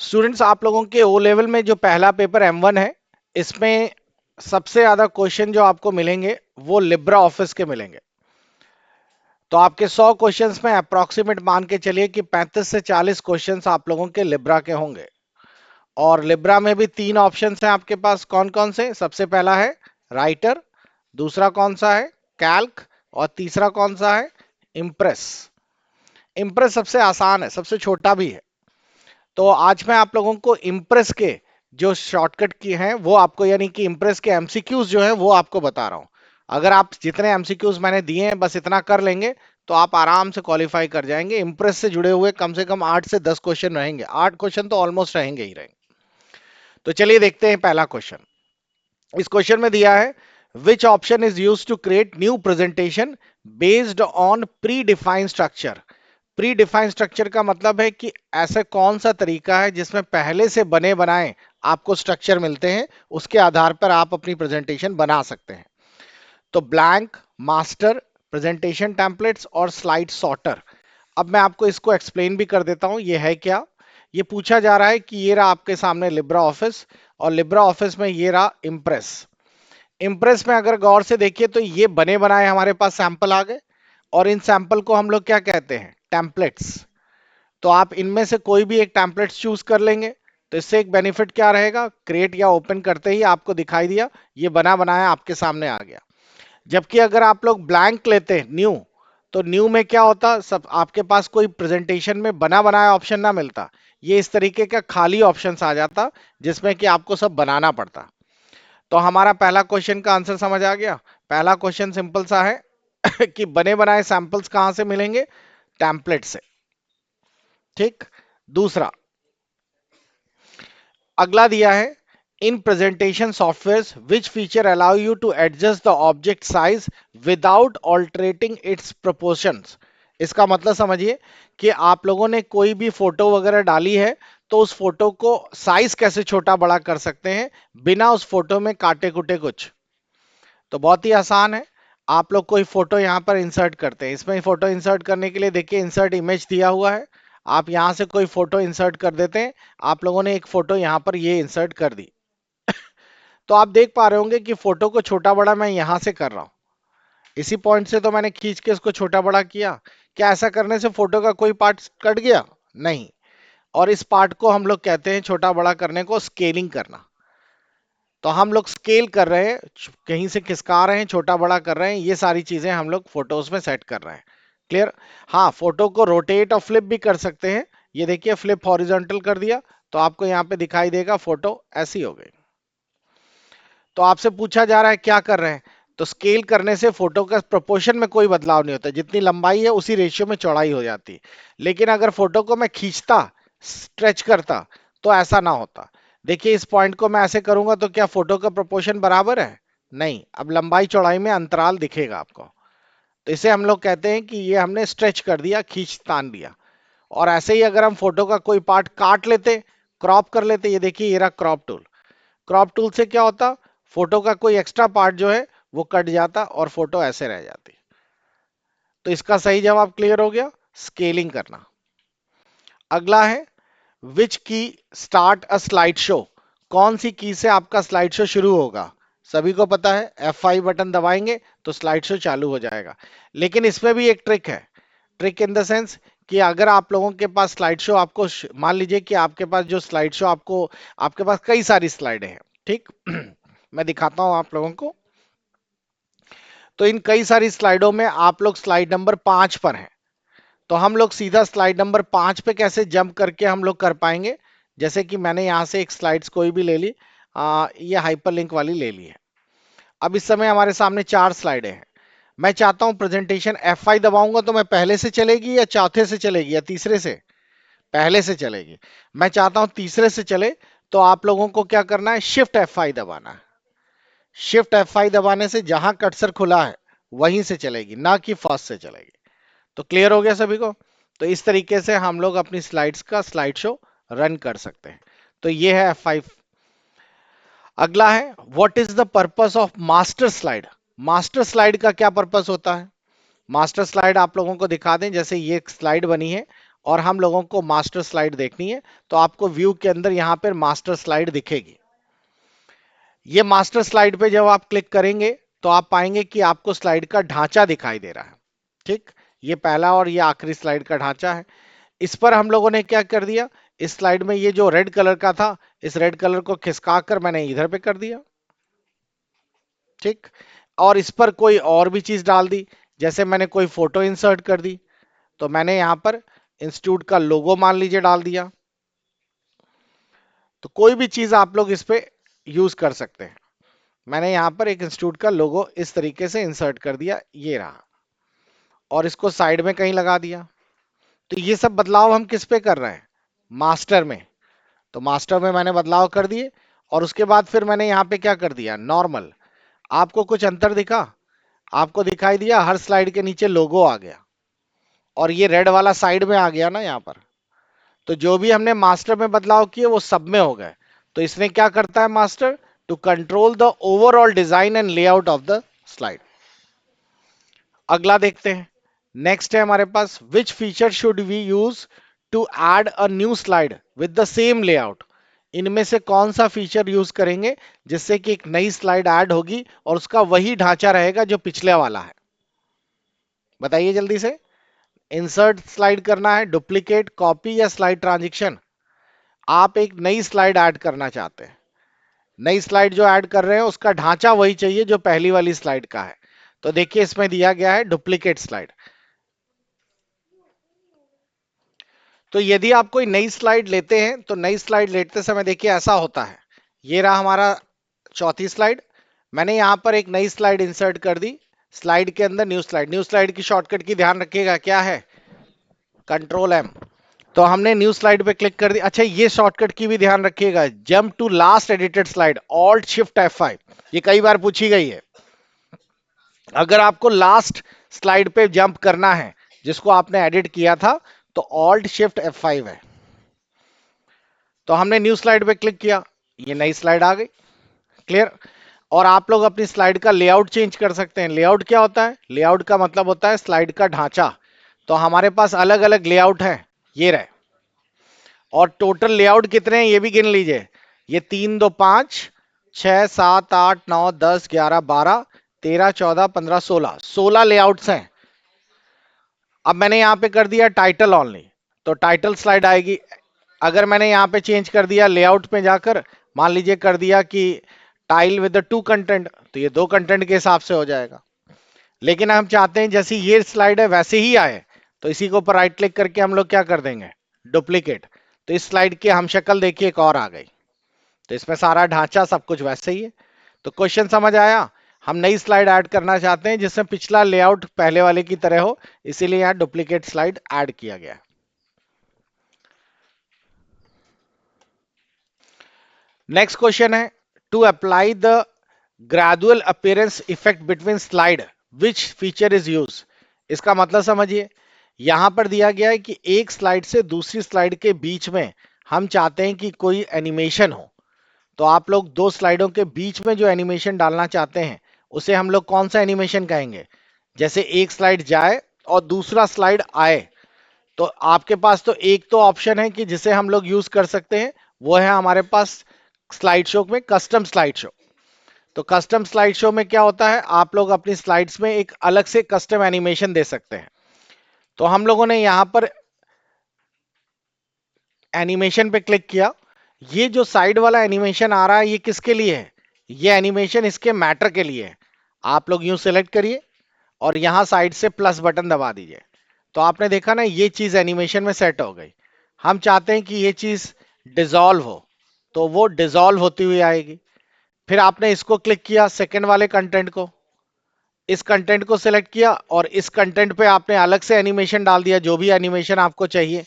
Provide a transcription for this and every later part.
Students, आप लोगों के ओ लेवल में जो पहला पेपर M1 है, इसमें सबसे ज्यादा क्वेश्चन जो आपको मिलेंगे वो लिब्रा ऑफिस के मिलेंगे। तो आपके 100 क्वेश्चंस में अप्रोक्सीमेट मान के चलिए कि 35 से 40 क्वेश्चंस आप लोगों के लिब्रा के होंगे। और लिब्रा में भी 3 ऑप्शंस हैं आपके पास। कौन कौन से? सबसे पहला है राइटर, दूसरा कौन सा है कैल्क, और तीसरा कौन सा है इम्प्रेस। इम्प्रेस सबसे आसान है, सबसे छोटा भी है। तो आज मैं आप लोगों को इम्प्रेस के जो शॉर्टकट की हैं वो आपको, यानी कि इम्प्रेस के एमसीक्यूज जो हैं वो आपको बता रहा हूं। अगर आप जितने एमसीक्यूज मैंने दिए हैं बस इतना कर लेंगे तो आप आराम से क्वालिफाई कर जाएंगे। इम्प्रेस से जुड़े हुए कम से कम 8 से 10 क्वेश्चन रहेंगे। 8 क्वेश्चन तो ऑलमोस्ट रहेंगे ही रहेंगे। तो चलिए देखते हैं पहला क्वेश्चन। इस क्वेश्चन में दिया है which option is use to create new presentation based on predefined structure. Predefined structure का मतलब है कि ऐसा कौन सा तरीका है जिसमें पहले से बने बनाए आपको स्ट्रक्चर मिलते हैं, उसके आधार पर आप अपनी प्रेजेंटेशन बना सकते हैं। तो ब्लैंक, मास्टर, प्रेजेंटेशन टेम्पलेट्स और स्लाइड सॉर्टर। अब मैं आपको इसको एक्सप्लेन भी कर देता हूं ये है क्या। ये पूछा जा रहा है कि ये रहा आपके सामने लिब्रा ऑफिस, और लिब्रा ऑफिस में ये रहा इम्प्रेस। इम्प्रेस में अगर गौर से देखिए तो ये बने बनाए हमारे पास सैंपल आ गए, और इन सैंपल को हम लोग क्या कहते हैं? टेम्पलेट्स। तो आप इनमें से कोई भी एक टेम्पलेट्स चूज कर लेंगे। तो इससे एक बेनिफिट क्या रहेगा? क्रिएट या ओपन करते ही आपको दिखाई दिया ये बना बनाया आपके सामने आ गया। जबकि अगर आप लोग ब्लैंक लेते हैं न्यू, तो न्यू में क्या होता? सब आपके पास कोई प्रेजेंटेशन में बना बनाया ऑप्शन ना मिलता, ये इस तरीके का खाली ऑप्शन आ जाता जिसमें कि आपको सब बनाना पड़ता। तो हमारा पहला क्वेश्चन का आंसर समझ आ गया। पहला क्वेश्चन सिंपल सा है कि बने बनाए सैंपल्स कहां से मिलेंगे? टेम्पलेट से। ठीक। दूसरा, अगला दिया है in presentation software which feature allow you to adjust the object size without altering its proportions. इसका मतलब समझिए कि आप लोगों ने कोई भी फोटो वगैरह डाली है तो उस फोटो को साइज कैसे छोटा बड़ा कर सकते हैं बिना उस फोटो में काटे कुटे कुछ। तो बहुत ही आसान है। आप लोग कोई फोटो यहाँ पर इंसर्ट करते हैं। इसमें फोटो इंसर्ट करने के लिए देखिए इंसर्ट इमेज दिया हुआ है। आप यहाँ से कोई फोटो इंसर्ट कर देते हैं। आप लोगों ने एक फोटो यहाँ पर ये इंसर्ट कर दी। तो आप देख पा रहे होंगे कि फोटो को छोटा बड़ा मैं यहां से कर रहा हूं। इसी पॉइंट से तो मैंने खींच के इसको छोटा बड़ा किया। क्या ऐसा करने से फोटो का कोई पार्ट कट गया? नहीं। और इस पार्ट को हम लोग कहते हैं छोटा बड़ा करने को स्केलिंग करना। तो हम लोग स्केल कर रहे हैं, कहीं से खिसका रहे हैं, छोटा बड़ा कर रहे हैं, ये सारी चीजें हम लोग फोटोज में सेट कर रहे हैं। क्लियर? हाँ, फोटो को रोटेट और फ्लिप भी कर सकते हैं। ये देखिए फ्लिप हॉरिजॉन्टल कर दिया तो आपको यहाँ पे दिखाई देगा फोटो ऐसी हो गई। तो आपसे पूछा जा रहा है क्या कर रहे हैं? तो स्केल करने से फोटो का प्रोपोर्शन में कोई बदलाव नहीं होता, जितनी लंबाई है उसी रेशियो में चौड़ाई हो जाती है। लेकिन अगर फोटो को मैं खींचता, स्ट्रेच करता, तो ऐसा ना होता। देखिए इस पॉइंट को मैं ऐसे करूंगा तो क्या फोटो का प्रोपोर्शन बराबर है? नहीं। अब लंबाई चौड़ाई में अंतराल दिखेगा आपको। तो इसे हम लोग कहते हैं कि ये हमने स्ट्रेच कर दिया, खींच तान दिया। और ऐसे ही अगर हम फोटो का कोई पार्ट काट लेते, क्रॉप कर लेते, ये देखिए ये रहा क्रॉप टूल। क्रॉप टूल से क्या होता? फोटो का कोई एक्स्ट्रा पार्ट जो है वो कट जाता और फोटो ऐसे रह जाती। तो इसका सही जवाब क्लियर हो गया, स्केलिंग करना। अगला है विच की स्टार्ट अ स्लाइड शो। कौन सी की से आपका स्लाइड शो शुरू होगा? सभी को पता है F5 बटन दबाएंगे तो स्लाइड शो चालू हो जाएगा। लेकिन इसमें भी एक ट्रिक है। ट्रिक इन द सेंस कि अगर आप लोगों के पास स्लाइड शो आपको मान लीजिए कि आपके पास जो स्लाइड शो आपको, आपके पास कई सारी स्लाइडें हैं। ठीक। मैं दिखाता हूं आप लोगों को। तो इन कई सारी स्लाइडों में आप लोग स्लाइड नंबर 5 पर हैं। तो हम लोग सीधा स्लाइड नंबर 5 पे कैसे जंप करके हम लोग कर पाएंगे? जैसे कि मैंने यहां से एक स्लाइड्स कोई भी ले ली, ये हाइपरलिंक वाली ले ली है। अब इस समय हमारे सामने 4 स्लाइडें हैं। मैं चाहता हूं प्रेजेंटेशन F5 दबाऊंगा तो मैं पहले से चलेगी या चौथे से चलेगी या तीसरे से? पहले से चलेगी। मैं चाहता हूं तीसरे से चले, तो आप लोगों को क्या करना है? शिफ्ट F5 दबाना है। शिफ्ट F5 दबाने से जहां कर्सर खुला है वहीं से चलेगी, ना कि फर्स्ट से चलेगी। तो क्लियर हो गया सभी को? तो इस तरीके से हम लोग अपनी स्लाइड्स का स्लाइड शो रन कर सकते हैं। तो ये है F5। अगला है what is the purpose of master slide. Master slide का क्या पर्पस होता है? मास्टर स्लाइड आप लोगों को दिखा दें। जैसे ये एक स्लाइड बनी है और हम लोगों को मास्टर स्लाइड देखनी है, तो आपको व्यू के अंदर यहां पर मास्टर स्लाइड दिखेगी। ये मास्टर स्लाइड पे जब आप क्लिक करेंगे तो आप पाएंगे कि आपको स्लाइड का ढांचा दिखाई दे रहा है। ठीक, ये पहला और ये आखिरी स्लाइड का ढांचा है। इस पर हम लोगों ने क्या कर दिया, इस स्लाइड में ये जो रेड कलर का था, इस रेड कलर को खिसका कर मैंने इधर पे कर दिया। ठीक, और इस पर कोई और भी चीज डाल दी, जैसे मैंने कोई फोटो इंसर्ट कर दी, तो मैंने यहां पर इंस्टीट्यूट का लोगो मान लीजिए डाल दिया। तो कोई भी चीज आप लोग इस पे यूज कर सकते हैं। मैंने यहां पर एक इंस्टीट्यूट का लोगो इस तरीके से इंसर्ट कर दिया, ये रहा, और इसको साइड में कहीं लगा दिया। तो ये सब बदलाव हम किस पे कर रहे हैं, मास्टर में। तो मास्टर में मैंने बदलाव कर दिए, और उसके बाद फिर मैंने यहाँ पे क्या कर दिया, नॉर्मल। आपको कुछ अंतर दिखा, आपको दिखाई दिया हर स्लाइड के नीचे लोगो आ गया, और ये रेड वाला साइड में आ गया ना यहाँ पर। तो जो भी हमने मास्टर में बदलाव किए वो सब में हो गए। तो इसने क्या करता है master, to control the overall design and layout of the slide. अगला देखते हैं, नेक्स्ट है हमारे पास, which feature should we use to add a new slide with the same layout. इनमें से कौन सा फीचर यूज करेंगे जिससे कि एक नई स्लाइड ऐड होगी और उसका वही ढांचा रहेगा जो पिछले वाला है। बताइए जल्दी से। इंसर्ट स्लाइड करना है, डुप्लीकेट, कॉपी या स्लाइड ट्रांजिशन। आप एक नई स्लाइड ऐड करना चाहते हैं, नई स्लाइड जो ऐड कर रहे हैं उसका ढांचा वही चाहिए जो पहली वाली स्लाइड का है। तो देखिए इसमें दिया गया है डुप्लीकेट स्लाइड। तो यदि आप कोई नई स्लाइड लेते हैं तो नई स्लाइड लेते समय देखिए ऐसा होता है, ये रहा हमारा चौथी स्लाइड। मैंने यहां पर एक नई स्लाइड इंसर्ट कर दी, स्लाइड के अंदर न्यू स्लाइड। न्यू स्लाइड की शॉर्टकट की ध्यान रखिएगा क्या है, कंट्रोल एम। तो हमने न्यू स्लाइड पे क्लिक कर दी। अच्छा, ये शॉर्टकट की भी ध्यान रखिएगा, jump to last edited slide, alt shift F5। ये कई बार पूछी गई है। अगर आपको लास्ट स्लाइड पे जंप करना है जिसको आपने एडिट किया था, तो ऑल्ट शिफ्ट F5 है। तो हमने न्यू स्लाइड पे क्लिक किया, ये नई स्लाइड आ गई। क्लियर। और आप लोग अपनी स्लाइड का लेआउट चेंज कर सकते हैं। लेआउट क्या होता है, लेआउट का मतलब होता है स्लाइड का ढांचा। तो हमारे पास अलग अलग लेआउट है, ये रहे। और टोटल लेआउट कितने हैं ये भी गिन लीजिए, ये 3 2 5 6 7 8 9 10 11 12 13 14 15 16, 16 लेआउट्स हैं। अब मैंने यहां पे कर दिया टाइटल ऑनली, तो टाइटल स्लाइड आएगी। अगर मैंने यहां पे चेंज कर दिया लेआउट में जाकर, मान लीजिए कर दिया कि टाइल विद द 2 कंटेंट, तो ये 2 कंटेंट के हिसाब से हो जाएगा। लेकिन हम चाहते हैं जैसी ये स्लाइड है वैसे ही आए, तो इसी के ऊपर राइट क्लिक करके हम लोग क्या कर देंगे, डुप्लीकेट। तो इस स्लाइड की हम शक्ल देखिए एक और आ गई। तो इसमें सारा ढांचा सब कुछ वैसे ही है। तो क्वेश्चन समझ आया। हम नई स्लाइड ऐड करना चाहते हैं जिसमें पिछला लेआउट पहले वाले की तरह हो, इसीलिए यहां डुप्लीकेट स्लाइड ऐड किया गया। नेक्स्ट क्वेश्चन है, to apply the gradual appearance effect between slide which feature is use. इसका मतलब समझिए, यहां पर दिया गया है कि एक स्लाइड से दूसरी स्लाइड के बीच में हम चाहते हैं कि कोई एनिमेशन हो। तो आप लोग दो स्लाइडों के बीच में जो एनिमेशन डालना चाहते हैं उसे हम लोग कौन सा एनिमेशन कहेंगे। जैसे एक स्लाइड जाए और दूसरा स्लाइड आए, तो आपके पास तो एक तो ऑप्शन है कि जिसे हम लोग यूज कर सकते हैं, वो है हमारे पास स्लाइड शो में कस्टम स्लाइड शो। तो कस्टम स्लाइड शो में क्या होता है, आप लोग अपनी स्लाइड्स में एक अलग से कस्टम एनिमेशन दे सकते हैं। तो हम लोगों ने यहां पर एनिमेशन पे क्लिक किया। ये जो साइड वाला एनिमेशन आ रहा है ये किसके लिए है, ये एनिमेशन इसके मैटर के लिए है। आप लोग यूं सेलेक्ट करिए और यहां साइड से प्लस बटन दबा दीजिए। तो आपने देखा ना, ये चीज एनिमेशन में सेट हो गई। हम चाहते हैं कि ये चीज डिसॉल्व हो, तो वो डिसॉल्व होती हुई आएगी। फिर आपने इसको क्लिक किया, सेकंड वाले कंटेंट को, इस कंटेंट को सिलेक्ट किया और इस कंटेंट पे आपने अलग से एनिमेशन डाल दिया, जो भी एनिमेशन आपको चाहिए।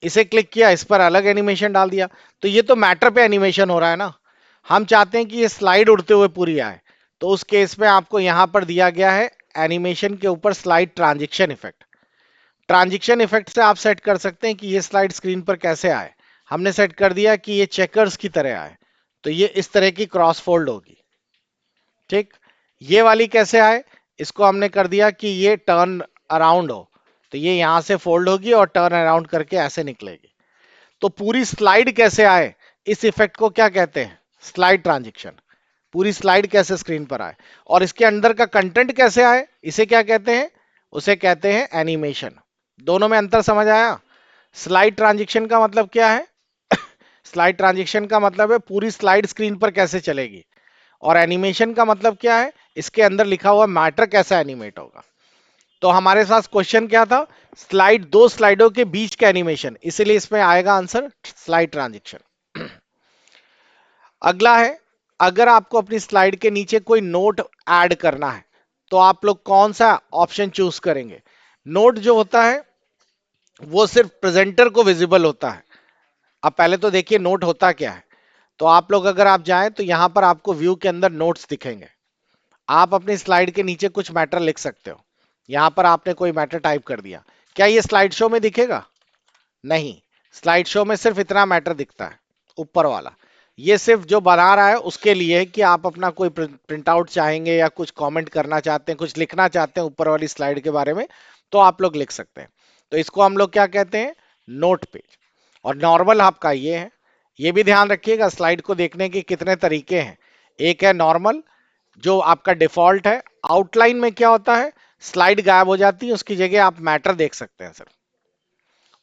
इसे क्लिक किया, इस पर अलग एनिमेशन डाल दिया। तो ये तो मैटर पे एनिमेशन हो रहा है ना। हम चाहते हैं कि ये स्लाइड उड़ते हुए पूरी आए, तो उस केस में आपको यहां पर दिया गया है एनिमेशन के ऊपर slide transition effect. Transition effect से आप सेट कर सकते हैं कि ये स्लाइड स्क्रीन पर कैसे आए। हमने सेट कर दिया कि ये चेकर्स की तरह आए, तो ये इस तरह की क्रॉस फोल्ड होगी। ठीक, ये वाली कैसे आए, इसको हमने कर दिया कि ये टर्न अराउंड हो, तो ये यहां से फोल्ड होगी और टर्न अराउंड करके ऐसे निकलेगी। तो पूरी स्लाइड कैसे आए, इस इफेक्ट को क्या कहते हैं, स्लाइड ट्रांजिशन। पूरी स्लाइड कैसे स्क्रीन पर आए और इसके अंदर का कंटेंट कैसे आए, इसे क्या कहते हैं, उसे कहते हैं एनिमेशन। दोनों में अंतर समझ आया। स्लाइड ट्रांजिशन का मतलब क्या है, स्लाइड ट्रांजिशन का मतलब है पूरी स्लाइड स्क्रीन पर कैसे चलेगी, और एनिमेशन का मतलब क्या है, इसके अंदर लिखा हुआ मैटर कैसा एनिमेट होगा। तो हमारे साथ क्वेश्चन क्या था, स्लाइड, दो स्लाइडों के बीच का एनिमेशन, इसीलिए इसमें आएगा आंसर स्लाइड ट्रांजिशन। अगला है, अगर आपको अपनी स्लाइड के नीचे कोई नोट ऐड करना है तो आप लोग कौन सा ऑप्शन चूज करेंगे। नोट जो होता है वो सिर्फ प्रेजेंटर को विजिबल होता है। अब पहले तो देखिए नोट होता क्या है। तो आप लोग अगर आप जाएं तो यहां पर आपको व्यू के अंदर नोट्स दिखेंगे। आप अपनी स्लाइड के नीचे कुछ मैटर लिख सकते हो। यहां पर आपने कोई मैटर टाइप कर दिया, क्या ये स्लाइड शो में दिखेगा, नहीं। स्लाइड शो में सिर्फ इतना मैटर दिखता है, ऊपर वाला। ये सिर्फ जो बना रहा है उसके लिए है कि आप अपना कोई प्रिंट आउट चाहेंगे या कुछ कमेंट करना चाहते हैं, कुछ लिखना चाहते हैं ऊपर वाली स्लाइड के बारे में, तो आप लोग लिख सकते हैं। तो इसको हम लोग क्या कहते हैं, नोट पेज। और नॉर्मल आपका ये है। ये भी ध्यान रखिएगा, स्लाइड को देखने के कितने तरीके हैं। एक है नॉर्मल, जो आपका डिफॉल्ट है। आउटलाइन में क्या होता है, स्लाइड गायब हो जाती है, उसकी जगह आप मैटर देख सकते हैं सर।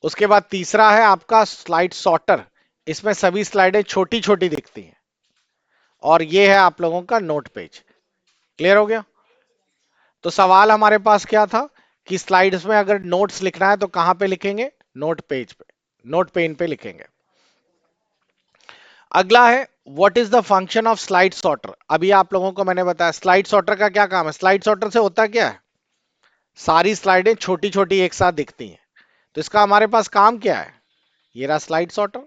उसके बाद तीसरा है आपका स्लाइड सॉर्टर। इसमें सभी स्लाइडें छोटी छोटी दिखती हैं। और ये है आप लोगों का नोट पेज। क्लियर हो गया। तो सवाल हमारे पास क्या था कि स्लाइड्स में अगर नोट्स लिखना है तो कहां पे लिखेंगे, नोट पेज पे, नोट पेन पे लिखेंगे। अगला है, what is the function of slide sorter. अभी आप लोगों को मैंने बताया स्लाइड सॉर्टर का क्या काम है। स्लाइड सॉर्टर से होता क्या है, सारी स्लाइडें छोटी छोटी एक साथ दिखती हैं। तो इसका हमारे पास काम क्या है, ये रहा स्लाइड सॉर्टर।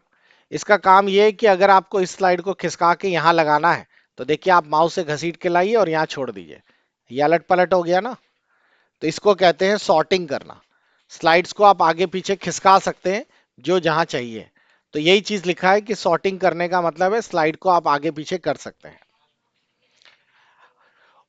इसका काम ये है कि अगर आपको इस स्लाइड को खिसका के यहां लगाना है तो देखिए आप माउस से घसीट के लाइए और यहां छोड़ दीजिए, ये अलट पलट हो गया ना। तो इसको कहते हैं सॉर्टिंग करना। स्लाइड्स को आप आगे पीछे खिसका सकते हैं जो जहां चाहिए। तो यही चीज लिखा है कि सॉर्टिंग करने का मतलब है स्लाइड को आप आगे पीछे कर सकते हैं।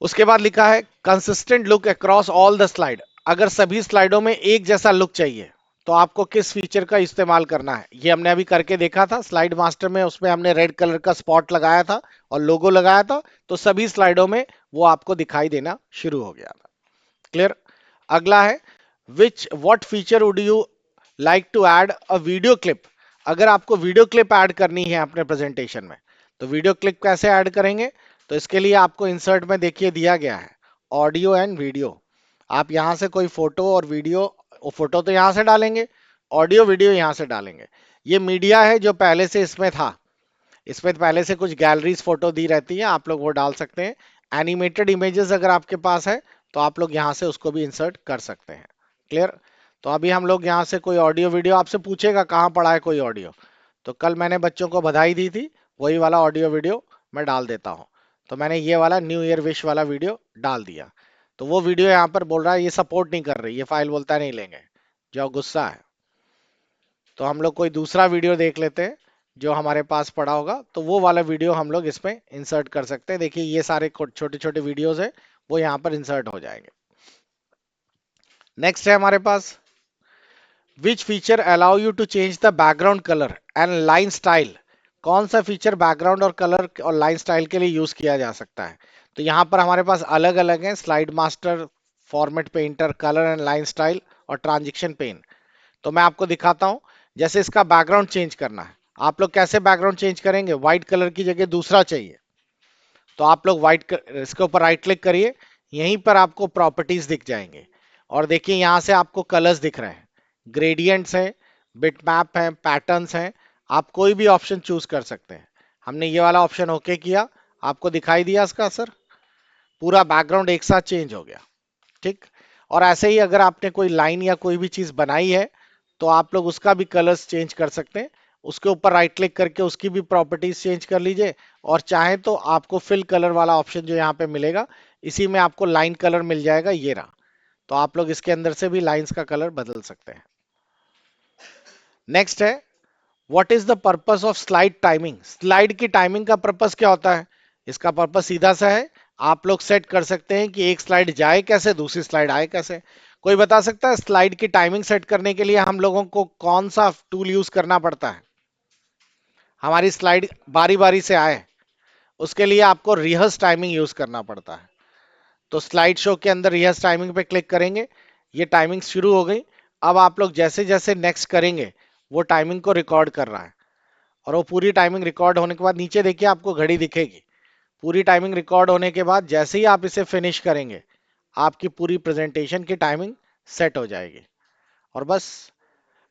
उसके बाद लिखा है consistent look across all the slide. अगर सभी स्लाइडों में एक जैसा लुक चाहिए तो आपको किस फीचर का इस्तेमाल करना है, ये हमने अभी करके देखा था स्लाइड मास्टर में। उसमें हमने रेड कलर का स्पॉट लगाया था और लोगो लगाया था, तो सभी स्लाइडों में वो आपको दिखाई देना शुरू हो गया था। क्लियर। अगला है, which what feature would you like to add a video clip. अगर आपको वीडियो क्लिप ऐड करनी है अपने प्रेजेंटेशन में तो वीडियो क्लिप कैसे ऐड करेंगे। तो इसके लिए आपको इंसर्ट में देखिए दिया गया है ऑडियो एंड वीडियो। आप यहां से कोई फोटो और वीडियो, फोटो तो यहां से डालेंगे, ऑडियो वीडियो यहां से डालेंगे। ये मीडिया है जो पहले से इसमें था। इसमें पहले से कुछ गैलरीज फोटो दी रहती है, आप लोग वो डाल सकते हैं। एनिमेटेड इमेजेस अगर आपके पास है तो आप लोग यहाँ से उसको भी इंसर्ट कर सकते हैं। क्लियर। तो अभी हम लोग यहाँ से कोई ऑडियो वीडियो, आपसे पूछेगा कहाँ पड़ा है कोई ऑडियो, तो कल मैंने बच्चों को बधाई दी थी, वही वाला ऑडियो वीडियो मैं डाल देता हूँ। तो मैंने ये वाला न्यू ईयर विश वाला वीडियो डाल दिया। तो वो वीडियो यहाँ पर बोल रहा है ये सपोर्ट नहीं कर रही, ये फाइल बोलता है नहीं लेंगे, जो गुस्सा है। तो हम लोग कोई दूसरा वीडियो देख लेते हैं जो हमारे पास पड़ा होगा, तो वो वाला वीडियो हम लोग इसमें इंसर्ट कर सकते हैं। देखिए ये सारे छोटे छोटे वीडियोस है, वो यहाँ पर इंसर्ट हो जाएंगे। नेक्स्ट है हमारे पास, which feature allow you to change the background colour and line style. कौन सा फीचर बैकग्राउंड और कलर और लाइन स्टाइल के लिए यूज किया जा सकता है। तो यहाँ पर हमारे पास अलग अलग है, slide master, format painter, colour and line style और ट्रांजिशन पेन। तो मैं आपको दिखाता हूं। जैसे इसका बैकग्राउंड चेंज करना है, आप लोग कैसे बैकग्राउंड चेंज करेंगे, व्हाइट कलर की जगह दूसरा चाहिए तो आप लोग व्हाइट, इसके ऊपर राइट क्लिक करिए, यहीं पर आपको प्रॉपर्टीज दिख जाएंगे। और देखिए यहां से आपको कलर्स दिख रहे हैं, ग्रेडियंट्स हैं, बिटमैप हैं, पैटर्न्स हैं। आप कोई भी ऑप्शन चूज कर सकते हैं। हमने ये वाला ऑप्शन ओके किया, आपको दिखाई दिया इसका असर, पूरा बैकग्राउंड एक साथ चेंज हो गया। ठीक। और ऐसे ही अगर आपने कोई लाइन या कोई भी चीज बनाई है तो आप लोग उसका भी कलर्स चेंज कर सकते हैं। उसके ऊपर राइट क्लिक करके उसकी भी प्रॉपर्टीज चेंज कर लीजिए। और चाहे तो आपको फिल कलर वाला ऑप्शन जो यहाँ पे मिलेगा, इसी में आपको लाइन कलर मिल जाएगा, ये रहा। तो आप लोग इसके अंदर से भी लाइंस का कलर बदल सकते हैं। नेक्स्ट है, what is the purpose of slide timing. Slide की टाइमिंग का पर्पस क्या होता है। इसका पर्पस सीधा सा है, आप लोग सेट कर सकते हैं कि एक स्लाइड जाए कैसे, दूसरी स्लाइड आए कैसे। कोई बता सकता है स्लाइड की टाइमिंग सेट करने के लिए हम लोगों को कौन सा टूल यूज करना पड़ता है? हमारी स्लाइड बारी बारी से आए, उसके लिए आपको रिहर्स टाइमिंग यूज करना पड़ता है। तो स्लाइड शो के अंदर रिहर्स टाइमिंग पे क्लिक करेंगे, ये टाइमिंग शुरू हो गई। अब आप लोग जैसे जैसे नेक्स्ट करेंगे, वो टाइमिंग को रिकॉर्ड कर रहा है, और वो पूरी टाइमिंग रिकॉर्ड होने के बाद नीचे देखिए आपको घड़ी दिखेगी। पूरी टाइमिंग रिकॉर्ड होने के बाद जैसे ही आप इसे फिनिश करेंगे, आपकी पूरी प्रेजेंटेशन की टाइमिंग सेट हो जाएगी, और बस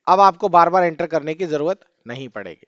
अब आपको बार बार एंटर करने की जरूरत नहीं पड़ेगी।